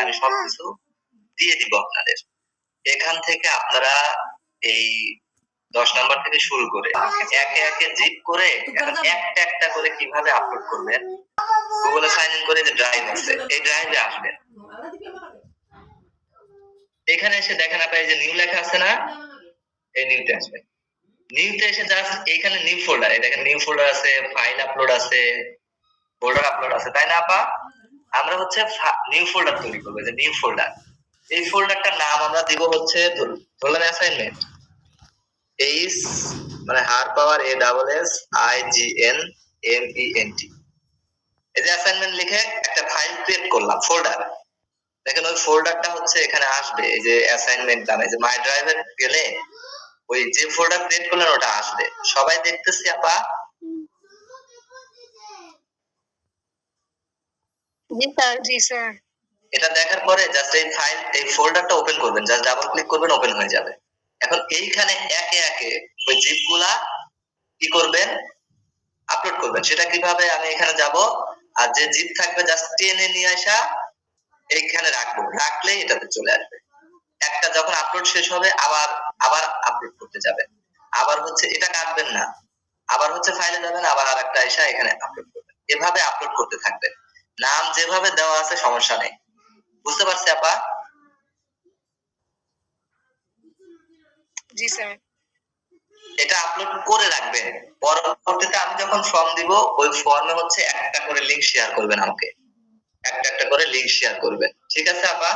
আমি সবকিছু দিয়ে দিব আপনাদের। এখান থেকে আপনারা এই 10 নাম্বার থেকে শুরু করে একে একে জিপ করে এখন একটা একটা করে কিভাবে আপলোড করবেন, গুগলে সাইন ইন করে যে ড্রাইভ আছে এই ড্রাইভে আসবেন। এখানে এসে দেখেন আপনারা এই যে নিউ লেখা আছে না, এই নিউতে আসবেন। নিউতে এসে জাস্ট এইখানে নিউ ফোল্ডার, এই দেখেন নিউ ফোল্ডার আছে, ফাইল আপলোড আছে, ফোল্ডার আপলোড আছে, তাই না আপা? আমরা হচ্ছে নিউ ফোল্ডার তৈরি করবো, যে নিউ ফোল্ডার। এই ফোল্ডারটার নাম আমরা দিব হচ্ছে ধরলাম অ্যাসাইনমেন্ট, এইচ মানে হার পাওয়ার A double S I G N M E N T. এই যে অ্যাসাইনমেন্ট লিখে একটা ফাইল ক্রিয়েট করলাম, ফোল্ডার। দেখেন ওই ফোল্ডারটা হচ্ছে এখানে আসবে, এই যে অ্যাসাইনমেন্ট নামে, যে মাই ড্রাইভে গেলে ওই যে ফোল্ডার ক্রিয়েট করলেন ওটা আসবে। সবাই দেখতেছি আপা? জি স্যার। জি স্যার। এটা দেখার পরে জাস্ট এই ফাইল, এই ফোল্ডারটা ওপেন করবেন, জাস্ট ডাবল ক্লিক করবেন, ওপেন হয়ে যাবে। এখন এইখানে একে একে ওই জিপগুলা কি করবেন, আপলোড করবেন। সেটা কিভাবে, আমি এখানে যাব, আর যে জিপ থাকবে জাস্ট টেনে নিয়ে আসা এইখানে রাখবো, রাখলেই এটাতে চলে আসবে। একটা যখন আপলোড শেষ হবে আবার আবার আপলোড করতে যাবেন, আবার হচ্ছে এটা কাটবেন না, আবার হচ্ছে ফাইলে যাবেন, আবার আরেকটা এসে এখানে আপলোড করবেন। এভাবে আপলোড করতে থাকবেন। নাম যেভাবে দেওয়া আছে সমস্যা নেই, বুঝতে পারছি আপা? জি স্যার। এটা আপলোড করে রাখবেন। পরবর্তীতে আমি যখন ফর্ম দিব ওই ফর্মে হচ্ছে একটা করে লিংক শেয়ার করবেন আমাকে, একটা একটা করে লিংক শেয়ার করবেন। ঠিক আছে আপা?